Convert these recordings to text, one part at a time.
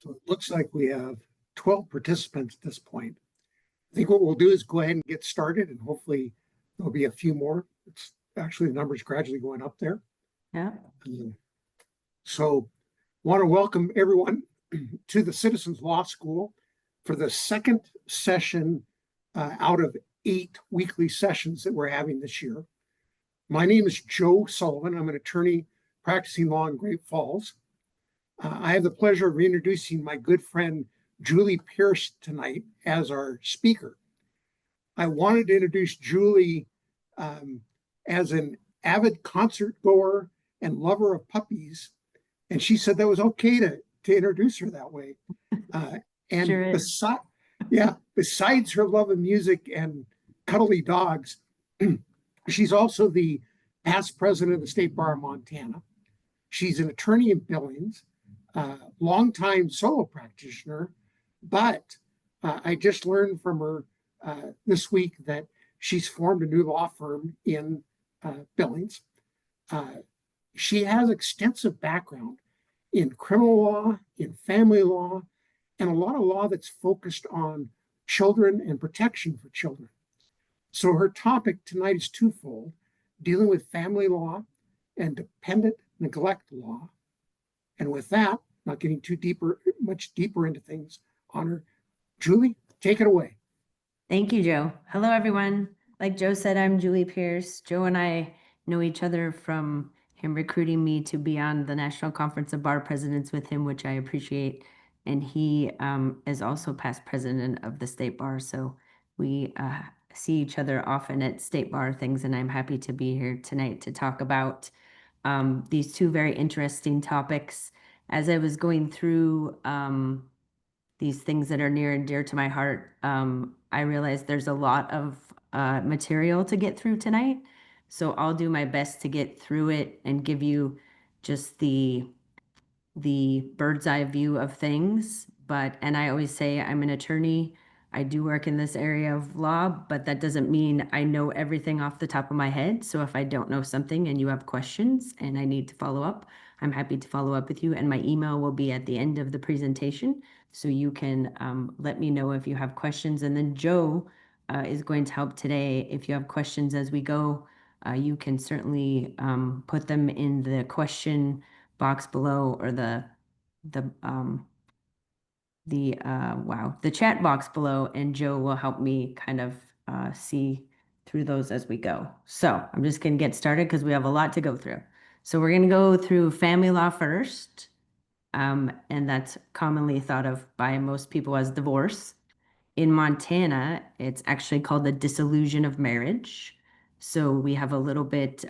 So it looks like we have 12 participants at this point. I think what we'll do is go ahead and get started, and hopefully there'll be a few more. It's actually the number's gradually going up there. Yeah. So want to welcome everyone to the Citizens Law School for the second session out of 8 weekly sessions that we're having this year. My name is Joe Sullivan. I'm an attorney practicing law in Great Falls. I have the pleasure of introducing my good friend Juli Pierce tonight as our speaker. I wanted to introduce Juli as an avid concert goer and lover of puppies, and she said that was okay to introduce her that way. And Sure is. besides her love of music and cuddly dogs, she's also the past president of the State Bar of Montana. She's an attorney in Billings, longtime solo practitioner, but I just learned from her this week that she's formed a new law firm in Billings. She has extensive background in criminal law, in family law, and a lot of law that's focused on children and protection for children. So her topic tonight is twofold: dealing with family law and dependent neglect law. And with that, not getting much deeper into things on her, Juli, take it away. Thank you, Joe. Hello, everyone. Like Joe said, I'm Juli Pierce. Joe and I know each other from him recruiting me to be on the National Conference of Bar Presidents with him, which I appreciate. And he is also past president of the State Bar. So we see each other often at State Bar things, and I'm happy to be here tonight to talk about these two very interesting topics. As I was going through these things that are near and dear to my heart, I realized there's a lot of material to get through tonight. So I'll do my best to get through it and give you just the bird's eye view of things. And I always say I'm an attorney. I do work in this area of law, but that doesn't mean I know everything off the top of my head. So if I don't know something and you have questions and I need to follow up, I'm happy to follow up with you. And my email will be at the end of the presentation, so you can let me know if you have questions. And then Joe is going to help today. If you have questions as we go, you can certainly put them in the question box below, or the chat box below, and Joe will help me kind of see through those as we go. So I'm just going to get started because we have a lot to go through. So we're going to go through family law first, and that's commonly thought of by most people as divorce. In Montana, it's actually called the dissolution of marriage. So we have a little bit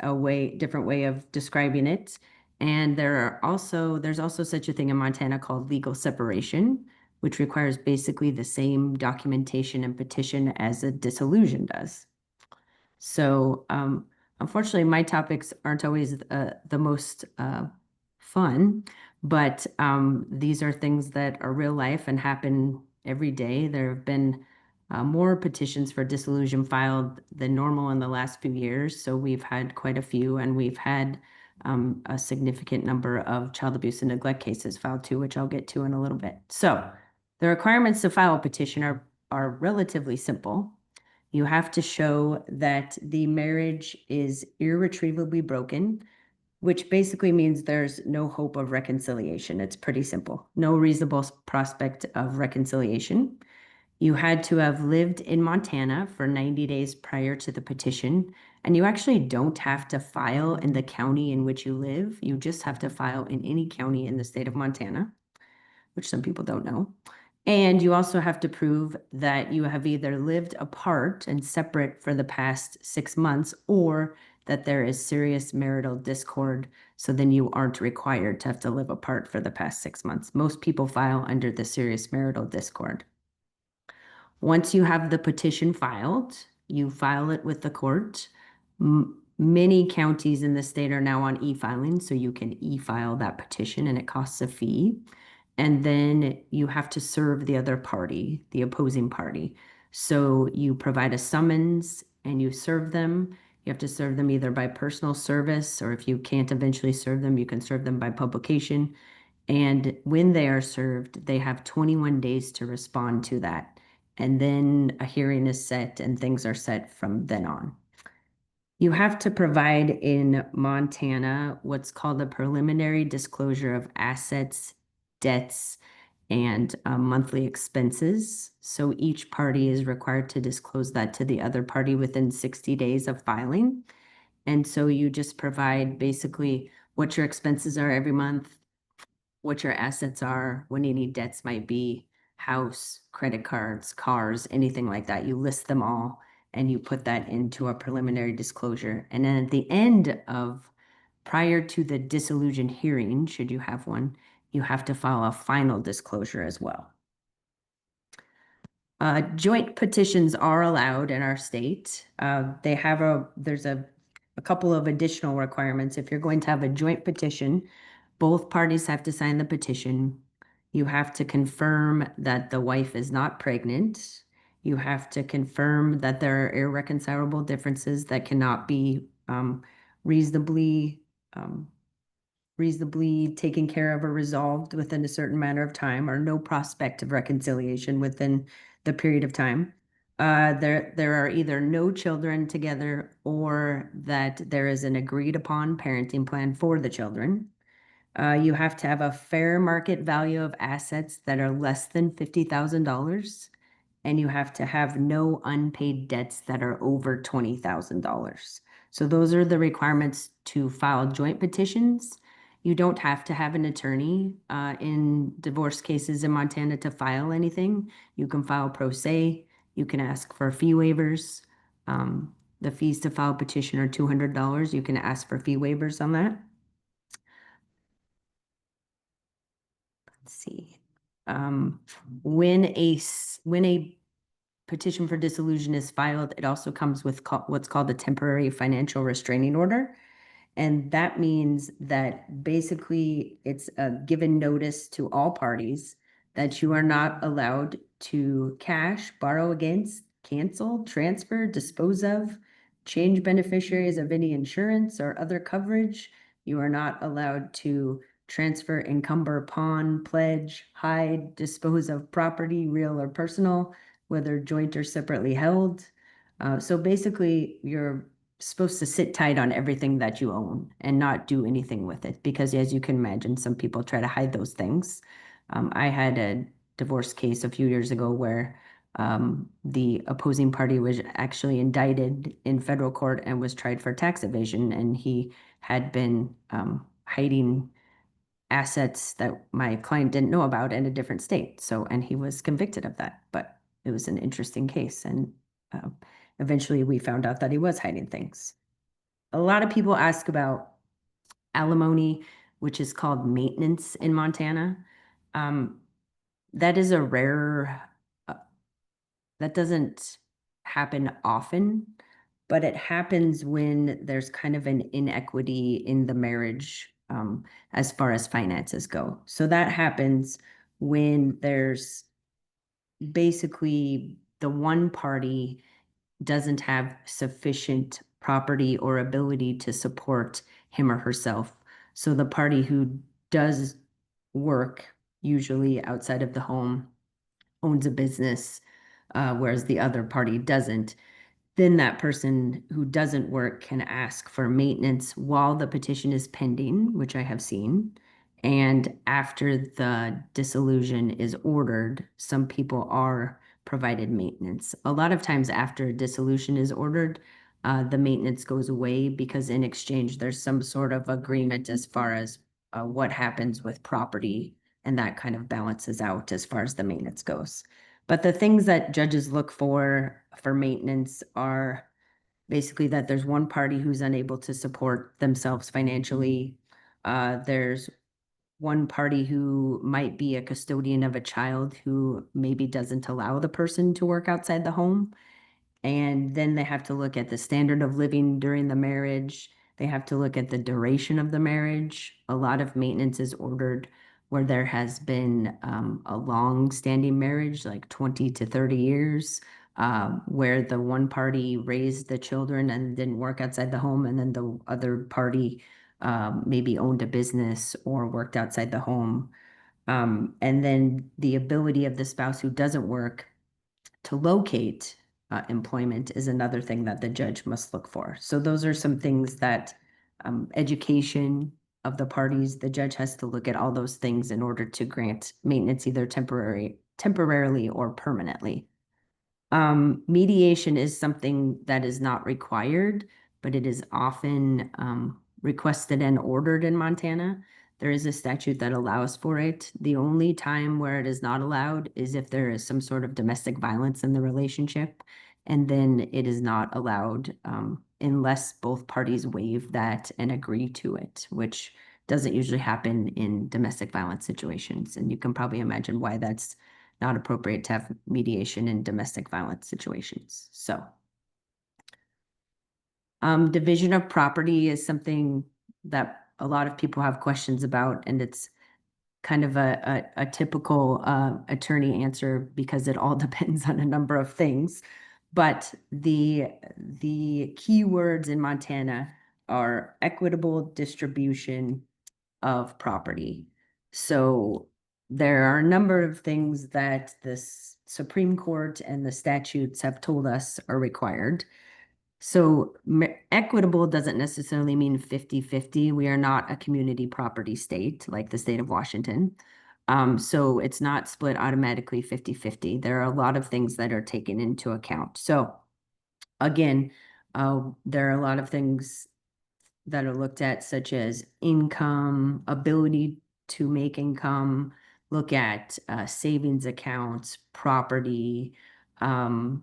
different way of describing it. And there's also such a thing in Montana called legal separation, which requires basically the same documentation and petition as a dissolution does. So unfortunately, my topics aren't always the most fun, but these are things that are real life and happen every day. There have been more petitions for dissolution filed than normal in the last few years. So we've had quite a few, and we've had a significant number of child abuse and neglect cases filed too, which I'll get to in a little bit. So the requirements to file a petition are relatively simple. You have to show that the marriage is irretrievably broken, which basically means there's no hope of reconciliation. It's pretty simple. No reasonable prospect of reconciliation. You had to have lived in Montana for 90 days prior to the petition, and you actually don't have to file in the county in which you live. You just have to file in any county in the state of Montana, which some people don't know. And you also have to prove that you have either lived apart and separate for the past 6 months, or that there is serious marital discord. So then you aren't required to have to live apart for the past 6 months. Most people file under the serious marital discord. Once you have the petition filed, you file it with the court. Many counties in the state are now on e-filing, so you can e-file that petition, and it costs a fee. And then you have to serve the other party, the opposing party. So you provide a summons and you serve them. You have to serve them either by personal service, or if you can't eventually serve them, you can serve them by publication. And when they are served, they have 21 days to respond to that. And then a hearing is set and things are set from then on. You have to provide in Montana what's called a preliminary disclosure of assets, debts, and monthly expenses. So each party is required to disclose that to the other party within 60 days of filing. And so you just provide basically what your expenses are every month, what your assets are, when any debts might be, house, credit cards, cars, anything like that. You list them all and you put that into a preliminary disclosure. And then at the end of, prior to the dissolution hearing, should you have one, you have to file a final disclosure as well. Joint petitions are allowed in our state. There's a couple of additional requirements. If you're going to have a joint petition, both parties have to sign the petition. You have to confirm that the wife is not pregnant. You have to confirm that there are irreconcilable differences that cannot be reasonably taken care of or resolved within a certain manner of time, or no prospect of reconciliation within the period of time. There are either no children together or that there is an agreed upon parenting plan for the children. You have to have a fair market value of assets that are less than $50,000, and you have to have no unpaid debts that are over $20,000. So those are the requirements to file joint petitions. You don't have to have an attorney in divorce cases in Montana to file anything. You can file pro se. You can ask for fee waivers. The fees to file a petition are $200. You can ask for fee waivers on that. Let's see. When a petition for dissolution is filed, it also comes with what's called a temporary financial restraining order. And that means that basically it's a given notice to all parties that you are not allowed to cash, borrow against, cancel, transfer, dispose of, change beneficiaries of any insurance or other coverage. You are not allowed to transfer, encumber, pawn, pledge, hide, dispose of property, real or personal, whether joint or separately held. So basically, you're supposed to sit tight on everything that you own and not do anything with it, because as you can imagine, some people try to hide those things. I had a divorce case a few years ago where the opposing party was actually indicted in federal court and was tried for tax evasion, and he had been hiding assets that my client didn't know about in a different state. So, and he was convicted of that, but it was an interesting case. And eventually we found out that he was hiding things. A lot of people ask about alimony, which is called maintenance in Montana. That is a rare, that doesn't happen often, but it happens when there's kind of an inequity in the marriage as far as finances go. So that happens when there's basically the one party doesn't have sufficient property or ability to support him or herself. So the party who does work, usually outside of the home, owns a business, whereas the other party doesn't. Then that person who doesn't work can ask for maintenance while the petition is pending, which I have seen. And after the dissolution is ordered, some people are provided maintenance. A lot of times after a dissolution is ordered, the maintenance goes away because in exchange, there's some sort of agreement as far as what happens with property, and that kind of balances out as far as the maintenance goes. But the things that judges look for maintenance are basically that there's one party who's unable to support themselves financially. There's one party who might be a custodian of a child who maybe doesn't allow the person to work outside the home. And then they have to look at the standard of living during the marriage. They have to look at the duration of the marriage. A lot of maintenance is ordered where there has been a long-standing marriage, like 20 to 30 years, where the one party raised the children and didn't work outside the home, and then the other party maybe owned a business or worked outside the home. And then the ability of the spouse who doesn't work to locate employment is another thing that the judge must look for. So those are some things that education of the parties, the judge has to look at all those things in order to grant maintenance either temporarily or permanently. Mediation is something that is not required, but it is often requested and ordered in Montana. There is a statute that allows for it. The only time where it is not allowed is if there is some sort of domestic violence in the relationship, and then it is not allowed unless both parties waive that and agree to it, which doesn't usually happen in domestic violence situations. And you can probably imagine why that's not appropriate to have mediation in domestic violence situations. So, division of property is something that a lot of people have questions about, and it's kind of a typical attorney answer because it all depends on a number of things. But the key words in Montana are equitable distribution of property. So there are a number of things that the Supreme Court and the statutes have told us are required. So equitable doesn't necessarily mean 50-50. We are not a community property state like the state of Washington. So it's not split automatically 50-50. There are a lot of things that are taken into account. So again, there are a lot of things that are looked at, such as income, ability to make income, look at savings accounts, property, other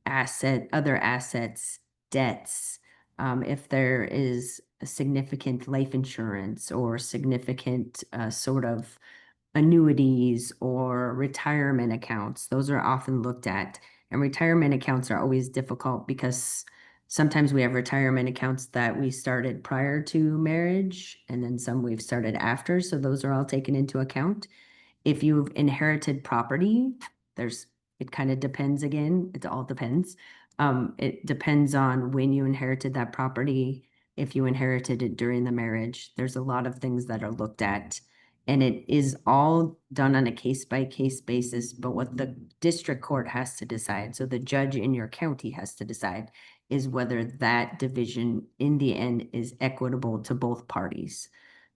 assets, debts. If there is a significant life insurance or significant sort of annuities or retirement accounts, those are often looked at. And retirement accounts are always difficult because sometimes we have retirement accounts that we started prior to marriage, and then some we've started after. So those are all taken into account. If you've inherited property, it kind of depends again. It all depends. It depends on when you inherited that property. If you inherited it during the marriage, there's a lot of things that are looked at, and it is all done on a case-by-case basis. But what the district court has to decide, so the judge in your county has to decide, is whether that division in the end is equitable to both parties.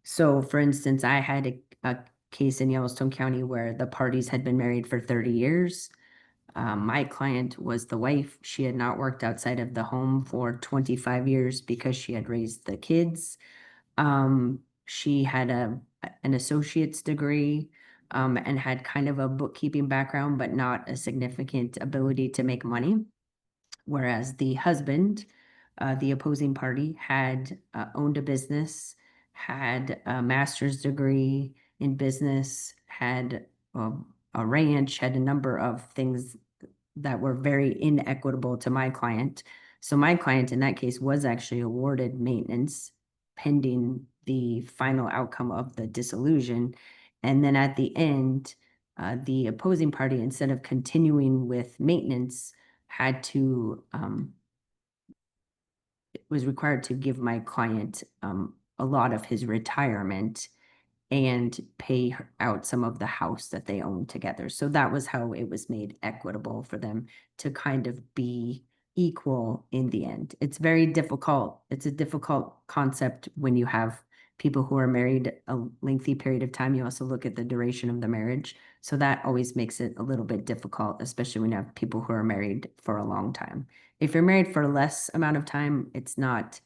So for instance, I had a case in Yellowstone County where the parties had been married for 30 years. My client was the wife. She had not worked outside of the home for 25 years because she had raised the kids. She had an associate's degree and had kind of a bookkeeping background, but not a significant ability to make money. Whereas the husband, the opposing party, had owned a business, had a master's degree in business, had a ranch, had a number of things that were very inequitable to my client. So my client in that case was actually awarded maintenance pending the final outcome of the dissolution. And then at the end, the opposing party, instead of continuing with maintenance, had to was required to give my client a lot of his retirement and pay out some of the house that they owned together. So that was how it was made equitable for them to kind of be equal in the end. It's very difficult. It's a difficult concept when you have people who are married a lengthy period of time. You also look at the duration of the marriage. So that always makes it a little bit difficult, especially when you have people who are married for a long time. If you're married for less amount of time, it's not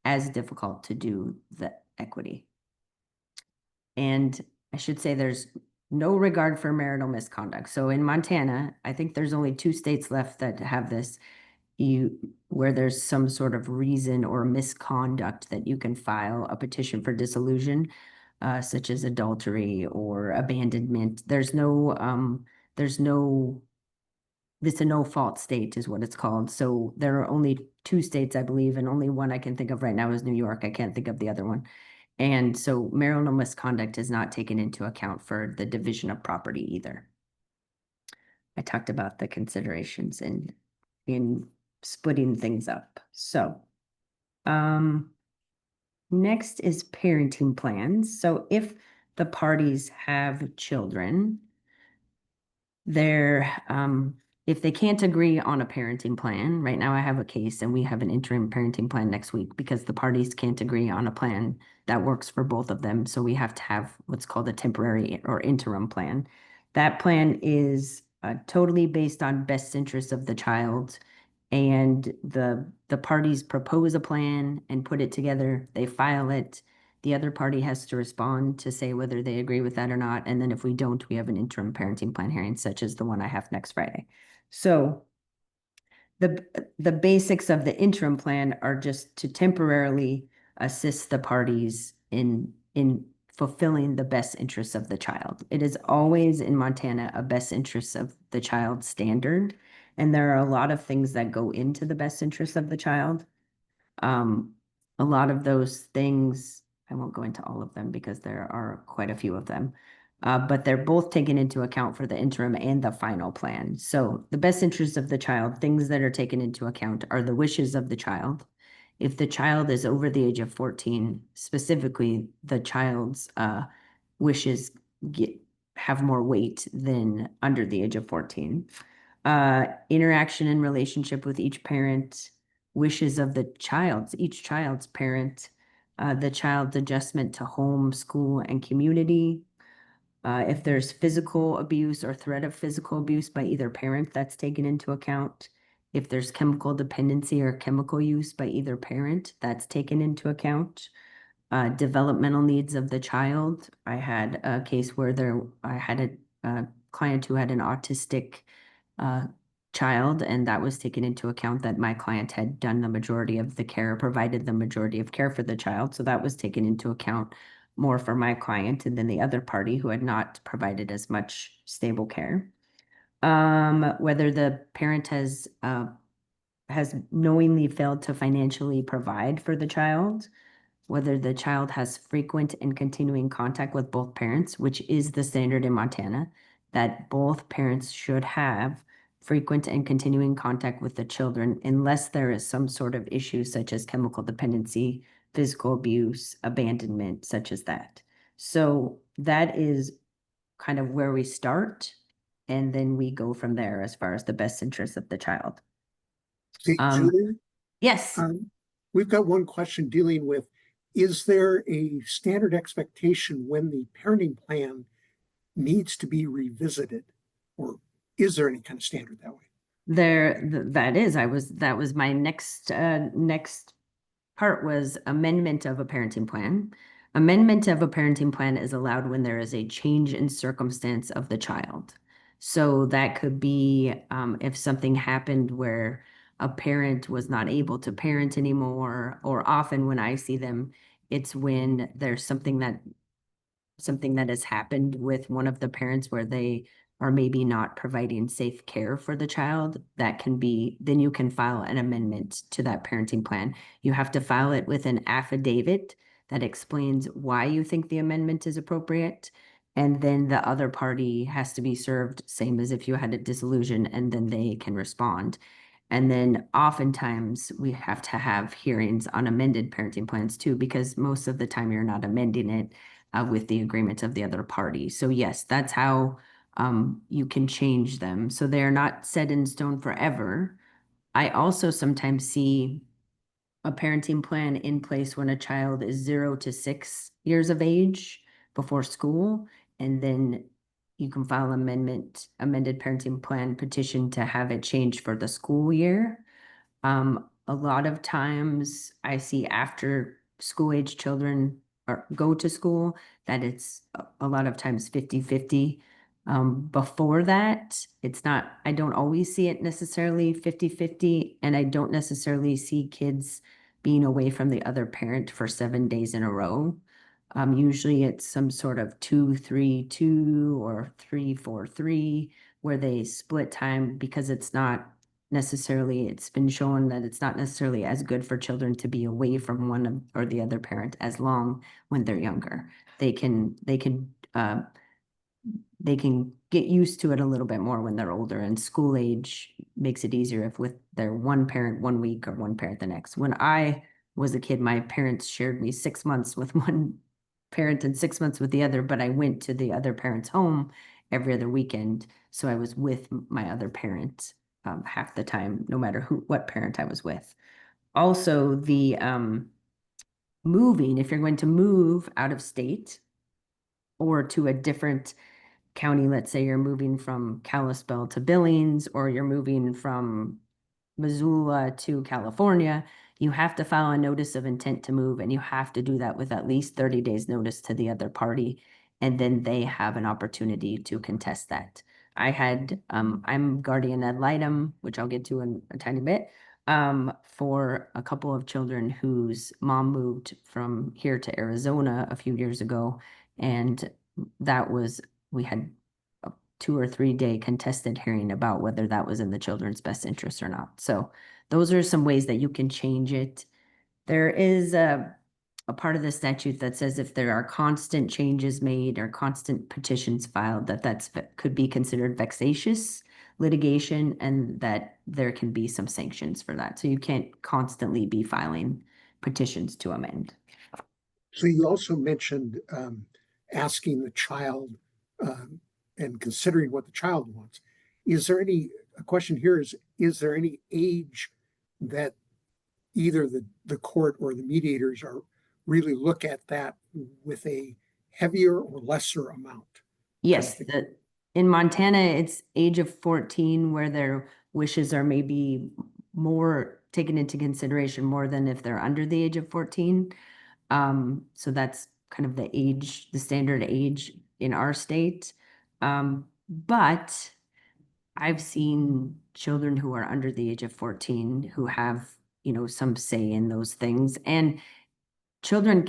as difficult to do the equity. And I should say there's no regard for marital misconduct. So in Montana, I think there's only 2 states left that have this, where there's some sort of reason or misconduct that you can file a petition for dissolution, such as adultery or abandonment. It's a no-fault state is what it's called. So there are only 2 states, I believe, and only one I can think of right now is New York. I can't think of the other one. And so marital misconduct is not taken into account for the division of property either. I talked about the considerations in splitting things up. So, next is parenting plans. So if the parties have children, they're if they can't agree on a parenting plan, right now I have a case and we have an interim parenting plan next week because the parties can't agree on a plan that works for both of them. So we have to have what's called a temporary or interim plan. That plan is totally based on best interests of the child, and the parties propose a plan and put it together. They file it. The other party has to respond to say whether they agree with that or not. And then if we don't, we have an interim parenting plan hearing, such as the one I have next Friday. So the basics of the interim plan are just to temporarily assist the parties in fulfilling the best interests of the child. It is always in Montana a best interests of the child standard. And there are a lot of things that go into the best interests of the child. Um, a lot of those things, I won't go into all of them because there are quite a few of them. But they're both taken into account for the interim and the final plan. So the best interests of the child, things that are taken into account are the wishes of the child. If the child is over the age of 14, specifically the child's wishes get, have more weight than under the age of 14. Interaction and relationship with each parent, wishes of each child's parent, the child's adjustment to home, school, and community. If there's physical abuse or threat of physical abuse by either parent, that's taken into account. If there's chemical dependency or chemical use by either parent, that's taken into account. Developmental needs of the child. I had a case where I had a client who had an autistic uh, child, and that was taken into account that my client had done the majority of the care, provided the majority of care for the child. So that was taken into account more for my client and then the other party who had not provided as much stable care. Whether the parent has knowingly failed to financially provide for the child, whether the child has frequent and continuing contact with both parents, which is the standard in Montana, that both parents should have frequent and continuing contact with the children unless there is some sort of issue such as chemical dependency, physical abuse, abandonment, such as that. So that is kind of where we start, and then we go from there as far as the best interest of the child. See, Um, Julie, yes. we've got one question dealing with, is there a standard expectation when the parenting plan needs to be revisited? Or is there any kind of standard that way? That was my next part was amendment of a parenting plan. Amendment of a parenting plan is allowed when there is a change in circumstance of the child. So that could be if something happened where a parent was not able to parent anymore, or often when I see them, it's when there's something that has happened with one of the parents where they are maybe not providing safe care for the child. That can be, then you can file an amendment to that parenting plan. You have to file it with an affidavit that explains why you think the amendment is appropriate. And then the other party has to be served, same as if you had a dissolution, and then they can respond. And then oftentimes we have to have hearings on amended parenting plans too, because most of the time you're not amending it with the agreement of the other party. So yes, that's how you can change them. So they're not set in stone forever. I also sometimes see a parenting plan in place when a child is 0 to 6 years of age before school, and then you can file amended parenting plan petition to have it changed for the school year. A lot of times I see after school age children or go to school that it's a lot of times 50-50. Before that, it's not, I don't always see it necessarily 50-50, and I don't necessarily see kids being away from the other parent for 7 days in a row. Usually it's some sort of 2-3-2 or 3-4-3 where they split time because it's not necessarily, it's been shown that it's not necessarily as good for children to be away from or the other parent as long when they're younger. They can get used to it a little bit more when they're older, and school age makes it easier if with their one parent 1 week or one parent the next. When I was a kid, my parents shared me 6 months with one parent and 6 months with the other, but I went to the other parent's home every other weekend. So I was with my other parent half the time, no matter what parent I was with. Also, the moving, if you're going to move out of state or to a different county, let's say you're moving from Kalispell to Billings, or you're moving from Missoula to California, you have to file a notice of intent to move, and you have to do that with at least 30 days notice to the other party. And then they have an opportunity to contest that. I'm guardian ad litem, which I'll get to in a tiny bit, for a couple of children whose mom moved from here to Arizona a few years ago. And we had a 2 or 3 day contested hearing about whether that was in the children's best interest or not. So those are some ways that you can change it. There is a part of the statute that says if there are constant changes made or constant petitions filed, that could be considered vexatious litigation, and that there can be some sanctions for that. So you can't constantly be filing petitions to amend. So you also mentioned asking the child and considering what the child wants. Is there a question here is there any age that either the court or the mediators are really look at that with a heavier or lesser amount? Yes, in Montana, it's age of 14 where their wishes are maybe more taken into consideration more than if they're under the age of 14. So that's kind of the standard age in our state. But I've seen children who are under the age of 14 who have, some say in those things. And children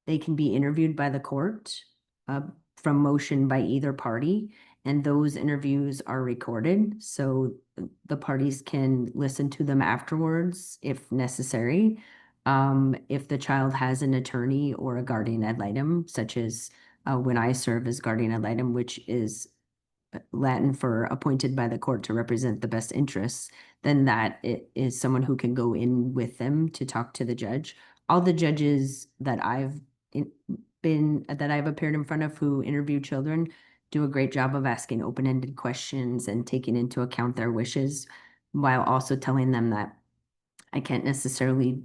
they can be interviewed by the court from motion by either party, and those interviews are recorded. So the parties can listen to them afterwards if necessary. If the child has an attorney or a guardian ad litem, such as when I serve as guardian ad litem, which is Latin for appointed by the court to represent the best interests, then that it is someone who can go in with them to talk to the judge. All the judges that I've appeared in front of who interview children do a great job of asking open-ended questions and taking into account their wishes, while also telling them that I can't necessarily,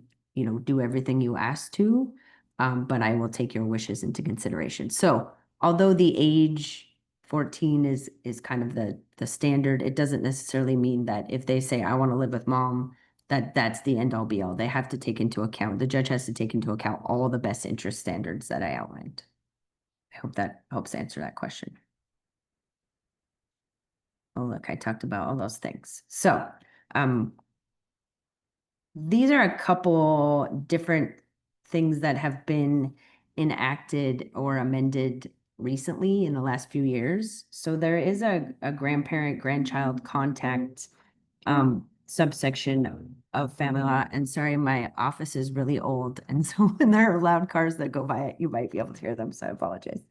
do everything you ask to, but I will take your wishes into consideration. So although the age 14 is kind of the standard, it doesn't necessarily mean that if they say, I want to live with mom, that's the end all be all. They have to take into account, the judge has to take into account all the best interest standards that I outlined. I hope that helps answer that question. Oh, look, I talked about all those things. So, these are a couple different things that have been enacted or amended recently in the last few years. So there is a grandparent, grandchild contact subsection of family law. And sorry, my office is really old. And so when there are loud cars that go by it, you might be able to hear them. So I apologize.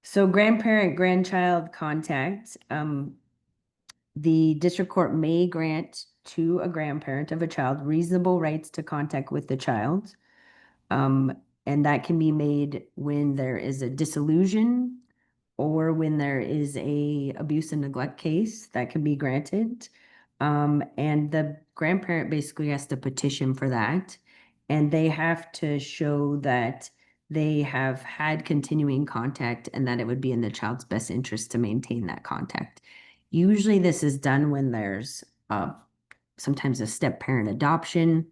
So grandparent, grandchild contact, the district court may grant to a grandparent of a child reasonable rights to contact with the child. And that can be made when there is a dissolution or when there is a abuse and neglect case that can be granted. And the grandparent basically has to petition for that. And they have to show that they have had continuing contact and that it would be in the child's best interest to maintain that contact. Usually this is done when there's sometimes a step parent adoption,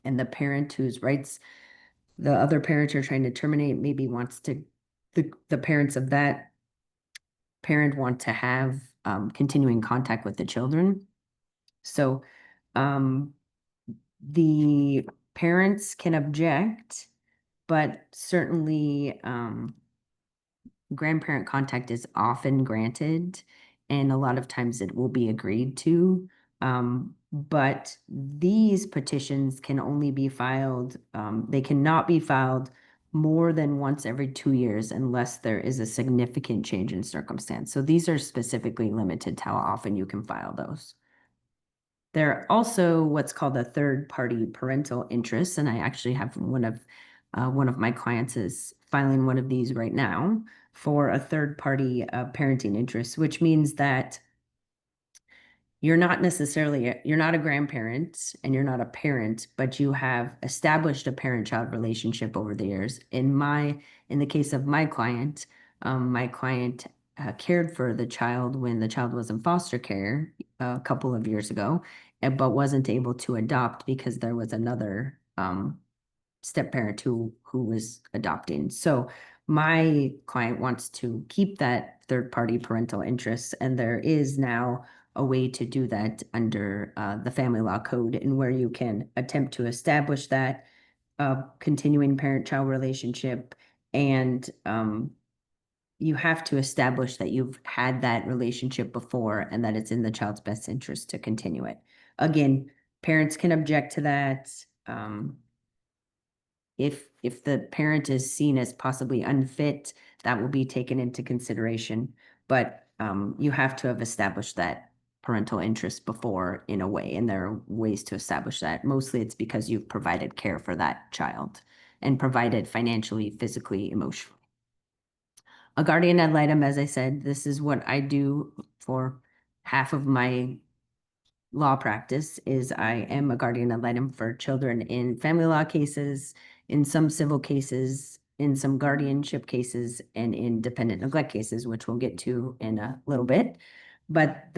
and the parent whose rights the other parents are trying to terminate maybe wants to, the parents of that parent want to have continuing contact with the children. So the parents can object, but certainly grandparent contact is often granted, and a lot of times it will be agreed to. But these petitions can only be filed, they cannot be filed more than once every 2 years unless there is a significant change in circumstance. So these are specifically limited to how often you can file those. There are also what's called a third-party parental interest, and I actually have one of my clients is filing one of these right now for a third-party parenting interest, which means that you're not a grandparent and you're not a parent, but you have established a parent-child relationship over the years. In the case of my client cared for the child when the child was in foster care a couple of years ago, but wasn't able to adopt because there was another step parent who was adopting. So my client wants to keep that third party parental interest, and there is now a way to do that under the family law code, and where you can attempt to establish that continuing parent-child relationship, and you have to establish that you've had that relationship before and that it's in the child's best interest to continue it. Again, parents can object to that. If the parent is seen as possibly unfit, that will be taken into consideration. But you have to have established that parental interest before in a way, and there are ways to establish that. Mostly it's because you've provided care for that child and provided financially, physically, emotionally. A guardian ad litem, as I said, this is what I do for half of my law practice. Is I am a guardian ad litem for children in family law cases, in some civil cases, in some guardianship cases, and in dependent neglect cases, which we'll get to in a little bit. But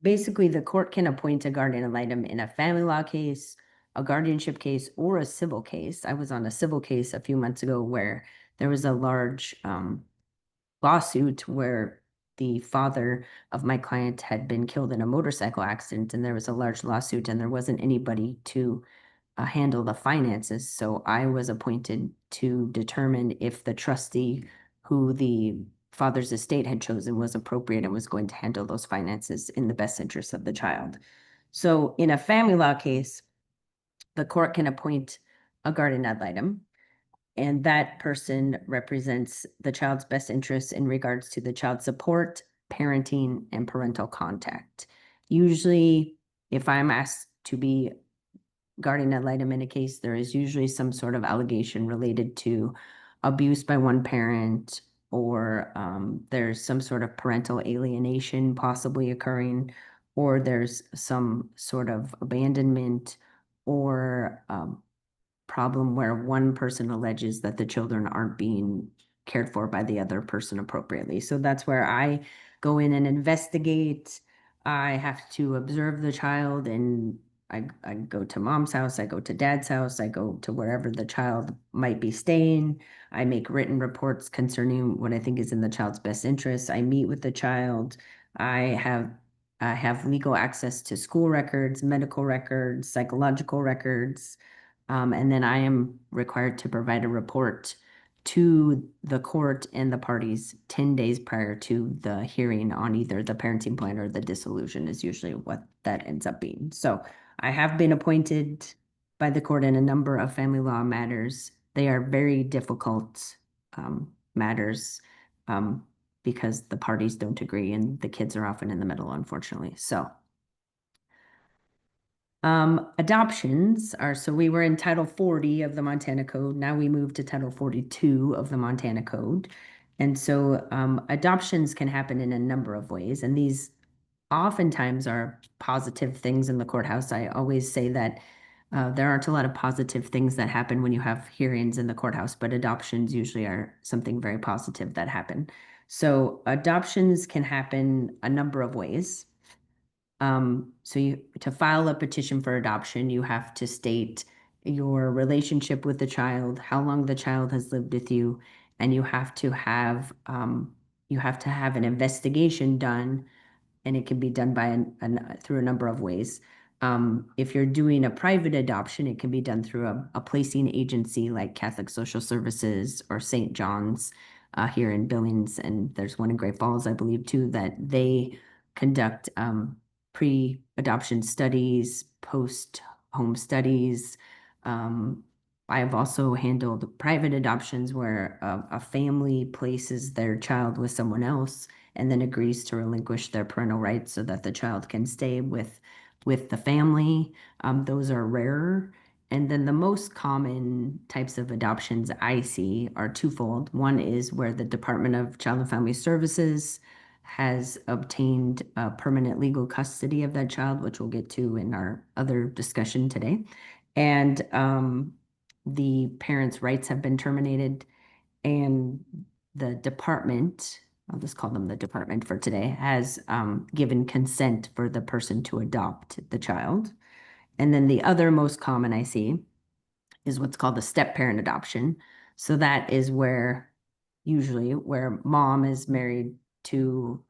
basically the court can appoint a guardian ad litem in a family law case, a guardianship case, or a civil case. I was on a civil case a few months ago where there was a large lawsuit where the father of my client had been killed in a motorcycle accident, and there was a large lawsuit, and there wasn't anybody to handle the finances. So I was appointed to determine if the trustee who the father's estate had chosen was appropriate and was going to handle those finances in the best interest of the child. So in a family law case, the court can appoint a guardian ad litem, and that person represents the child's best interests in regards to the child's support, parenting, and parental contact. Usually, if I'm asked to be guardian ad litem in a case, there is usually some sort of allegation related to abuse by one parent, or there's some sort of parental alienation possibly occurring, or there's some sort of abandonment, or problem where one person alleges that the children aren't being cared for by the other person appropriately. So that's where I go in and investigate. I have to observe the child, and I go to mom's house, I go to dad's house, I go to wherever the child might be staying. I make written reports concerning what I think is in the child's best interest. I meet with the child. I have legal access to school records, medical records, psychological records. And then I am required to provide a report to the court and the parties 10 days prior to the hearing on either the parenting plan or the dissolution is usually what that ends up being. So I have been appointed by the court in a number of family law matters. They are very difficult matters because the parties don't agree and the kids are often in the middle, unfortunately. So adoptions are, so we were in Title 40 of the Montana Code. Now we move to Title 42 of the Montana Code. And so adoptions can happen in a number of ways. And these oftentimes are positive things in the courthouse. I always say that there aren't a lot of positive things that happen when you have hearings in the courthouse, but adoptions usually are something very positive that happen. So adoptions can happen a number of ways. So to file a petition for adoption, you have to state your relationship with the child, how long the child has lived with you, and you have to have an investigation done, and it can be done by through a number of ways. If you're doing a private adoption, it can be done through a placing agency like Catholic Social Services or St. John's here in Billings, and there's one in Great Falls, I believe, too, that they conduct pre-adoption studies, post-home studies. I have also handled private adoptions where a family places their child with someone else and then agrees to relinquish their parental rights so that the child can stay with with the family. Those are rarer. And then the most common types of adoptions I see are twofold. One is where the Department of Child and Family Services has obtained permanent legal custody of that child, which we'll get to in our other discussion today. And the parents' rights have been terminated, and the department, I'll just call them the department for today, has given consent for the person to adopt the child. And then the other most common I see is what's called the step parent adoption. So that is where usually where mom is married to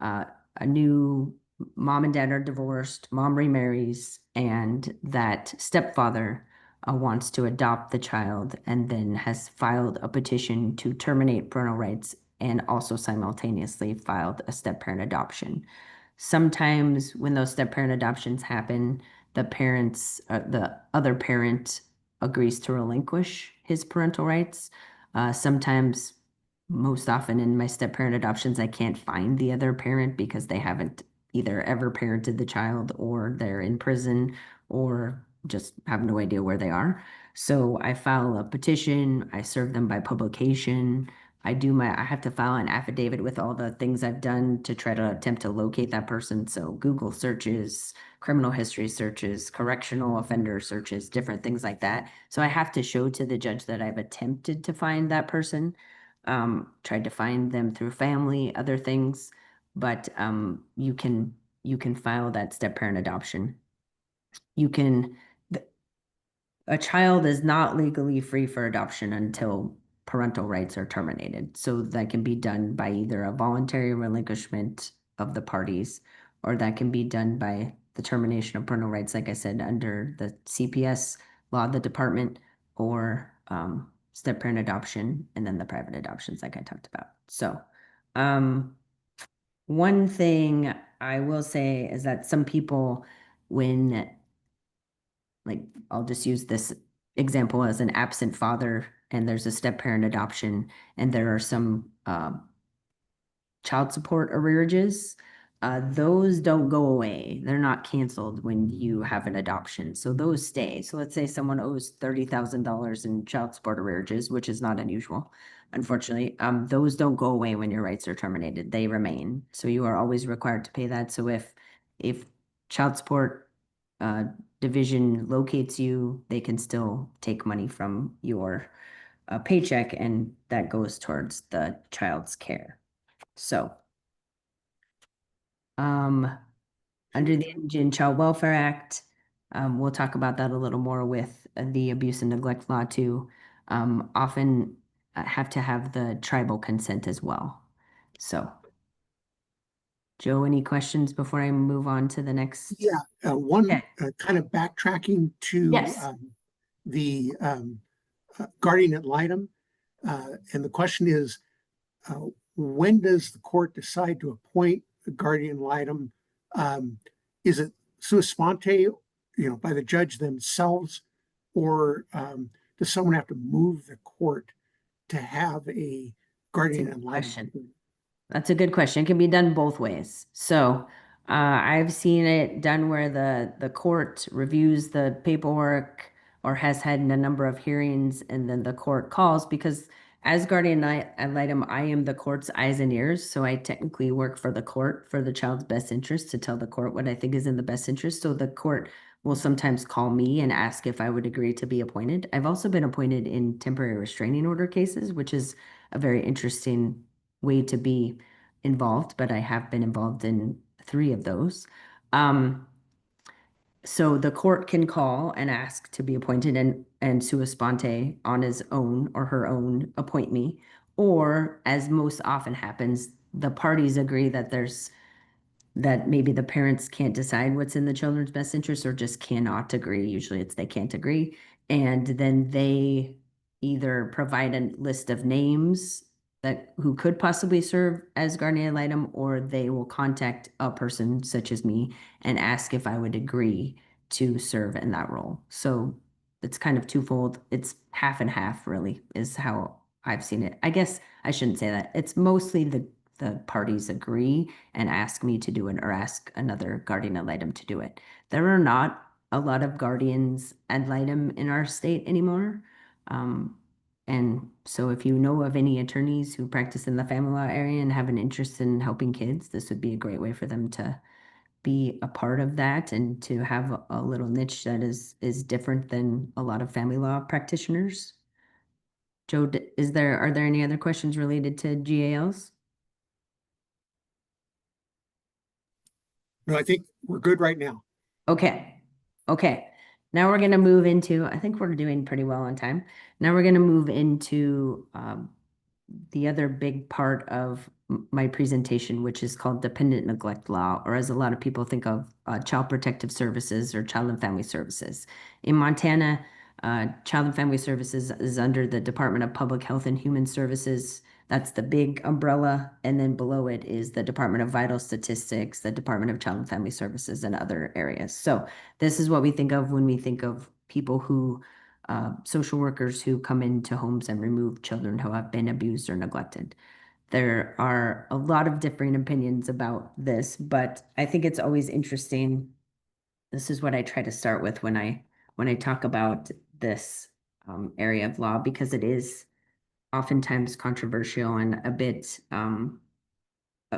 uh, a new mom and dad are divorced, mom remarries, and that stepfather wants to adopt the child and then has filed a petition to terminate parental rights and also simultaneously filed a step parent adoption. Sometimes when those step parent adoptions happen, the other parent agrees to relinquish his parental rights. Sometimes, most often in my step parent adoptions, I can't find the other parent because they haven't either ever parented the child or they're in prison or just have no idea where they are. So I file a petition, I serve them by publication. I have to file an affidavit with all the things I've done to try to attempt to locate that person. So Google searches, criminal history searches, correctional offender searches, different things like that. So I have to show to the judge that I've attempted to find that person, tried to find them through family, other things, but you can file that step parent adoption. You can a child is not legally free for adoption until parental rights are terminated. So that can be done by either a voluntary relinquishment of the parties, or that can be done by the termination of parental rights, like I said, under the CPS law of the department, or step parent adoption, and then the private adoptions, like I talked about. So, one thing I will say is that some people, when like I'll just use this example as an absent father and there's a step parent adoption and there are some child support arrearages, those don't go away. They're not canceled when you have an adoption. So those stay. So let's say someone owes $30,000 in child support arrearages, which is not unusual, unfortunately. Those don't go away when your rights are terminated. They remain. So you are always required to pay that. So if child support uh, division locates you, they can still take money from your paycheck, and that goes towards the child's care. So, under the Indian Child Welfare Act, we'll talk about that a little more with the abuse and neglect law too. Often have to have the tribal consent as well. So, Joe, any questions before I move on to the next? Yeah, one Okay. kind of backtracking to Yes. the guardian ad litem. And the question is, when does the court decide to appoint the guardian ad litem? Is it sua sponte, by the judge themselves, or does someone have to move the court to have a That's a guardian ad good litem? question. That's a good question. It can be done both ways. So I've seen it done where the court reviews the paperwork or has had a number of hearings, and then the court calls because as guardian ad litem, I am the court's eyes and ears. So I technically work for the court for the child's best interest to tell the court what I think is in the best interest. So the court will sometimes call me and ask if I would agree to be appointed. I've also been appointed in temporary restraining order cases, which is a very interesting way to be involved, but I have been involved in 3 of those. So the court can call and ask to be appointed and sua sponte on his own or her own appoint me. Or as most often happens, the parties agree that maybe the parents can't decide what's in the children's best interest or just cannot agree. Usually it's they can't agree. And then they either provide a list of names that who could possibly serve as guardian ad litem, or they will contact a person such as me and ask if I would agree to serve in that role. So it's kind of twofold. It's half and half, really, is how I've seen it. I guess I shouldn't say that. It's mostly the parties agree and ask me to do it or ask another guardian ad litem to do it. There are not a lot of guardians ad litem in our state anymore. And so if you know of any attorneys who practice in the family law area and have an interest in helping kids, this would be a great way for them to be a part of that and to have a little niche that is different than a lot of family law practitioners. Joe, are there any other questions related to GALs? No, I think we're good right now. Okay. Okay. Now we're going to move into, I think we're doing pretty well on time. Now we're going to move into the other big part of my presentation, which is called dependent neglect law, or as a lot of people think of child protective services or child and family services. In Montana, child and family services is under the Department of Public Health and Human Services. That's the big umbrella. And then below it is the Department of Vital Statistics, the Department of Child and Family Services, and other areas. So this is what we think of when we think of people who social workers who come into homes and remove children who have been abused or neglected. There are a lot of differing opinions about this, but I think it's always interesting. This is what I try to start with when I talk about this area of law, because it is oftentimes controversial and a bit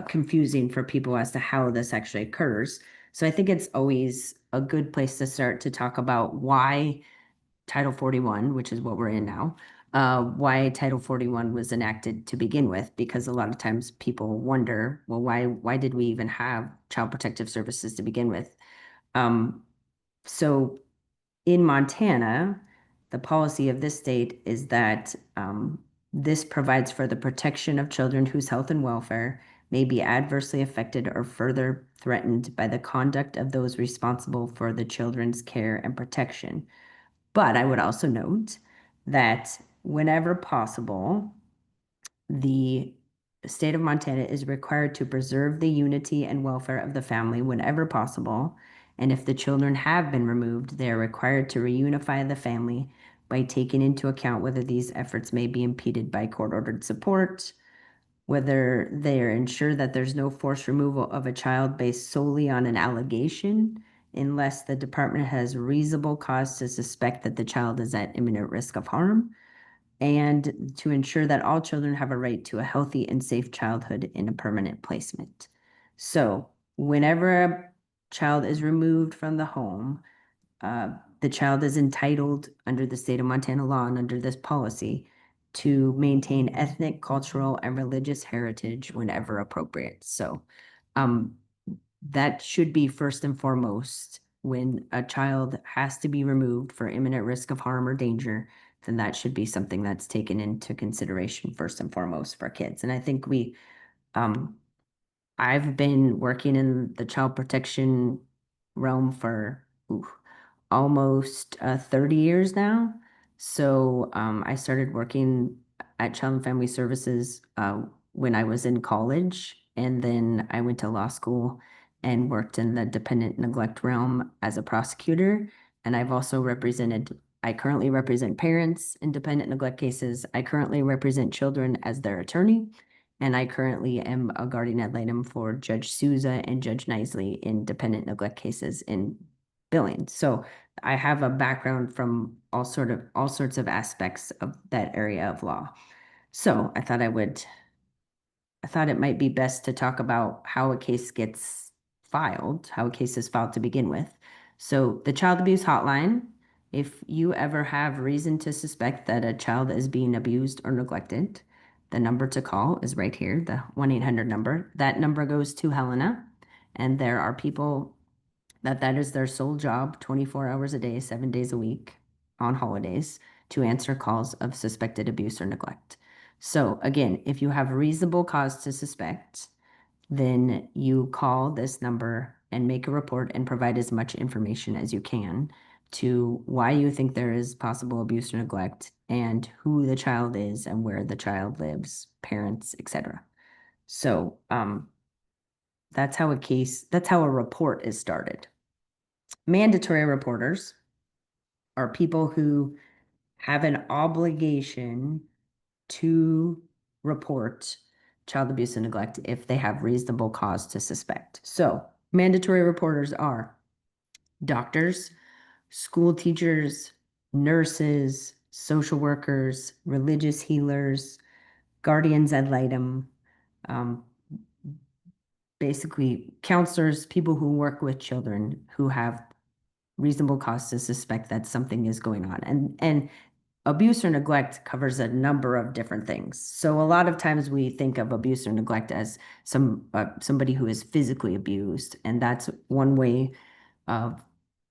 confusing for people as to how this actually occurs. So I think it's always a good place to start to talk about why Title 41, which is what we're in now, why Title 41 was enacted to begin with, because a lot of times people wonder, well, why did we even have child protective services to begin with? So in Montana, the policy of this state is that this provides for the protection of children whose health and welfare may be adversely affected or further threatened by the conduct of those responsible for the children's care and protection. But I would also note that whenever possible, the state of Montana is required to preserve the unity and welfare of the family whenever possible. And if the children have been removed, they are required to reunify the family by taking into account whether these efforts may be impeded by court-ordered support, whether they are ensured that there's no forced removal of a child based solely on an allegation, unless the department has reasonable cause to suspect that the child is at imminent risk of harm, and to ensure that all children have a right to a healthy and safe childhood in a permanent placement. So whenever a child is removed from the home, the child is entitled under the state of Montana law and under this policy to maintain ethnic, cultural, and religious heritage whenever appropriate. So that should be first and foremost. When a child has to be removed for imminent risk of harm or danger, then that should be something that's taken into consideration first and foremost for kids. And I think I've been working in the child protection realm for almost 30 years now. So I started working at Child and Family Services when I was in college, and then I went to law school and worked in the dependent neglect realm as a prosecutor. And I've also I currently represent parents in dependent neglect cases. I currently represent children as their attorney. And I currently am a guardian ad litem for Judge Souza and Judge Nisley in dependent neglect cases in Billings. So I have a background from all sorts of aspects of that area of law. So I thought it might be best to talk about how a case gets filed, how a case is filed to begin with. So the child abuse hotline, if you ever have reason to suspect that a child is being abused or neglected, the number to call is right here, the 1-800 number. That number goes to Helena, and there are people that is their sole job, 24 hours a day, 7 days a week on holidays, to answer calls of suspected abuse or neglect. So again, if you have reasonable cause to suspect, then you call this number and make a report and provide as much information as you can to why you think there is possible abuse or neglect and who the child is and where the child lives, parents, etc. So that's how a report is started. Mandatory reporters are people who have an obligation to report child abuse and neglect if they have reasonable cause to suspect. So mandatory reporters are doctors, school teachers, nurses, social workers, religious healers, guardians ad litem, um, basically counselors, people who work with children who have reasonable cause to suspect that something is going on. And abuse or neglect covers a number of different things. So a lot of times we think of abuse or neglect as somebody who is physically abused, and that's one way of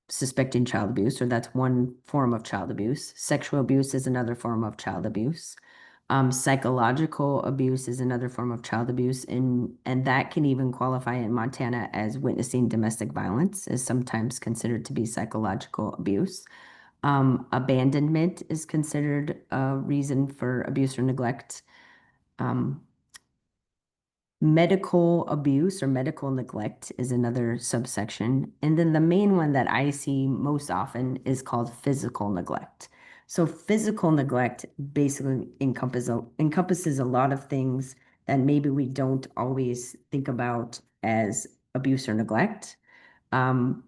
suspecting child abuse, or that's one form of child abuse. Sexual abuse is another form of child abuse. Psychological abuse is another form of child abuse, and that can even qualify in Montana as witnessing domestic violence is sometimes considered to be psychological abuse. Abandonment is considered a reason for abuse or neglect. Um, Medical abuse or medical neglect is another subsection. And then the main one that I see most often is called physical neglect. So physical neglect basically encompasses a lot of things that maybe we don't always think about as abuse or neglect. Um,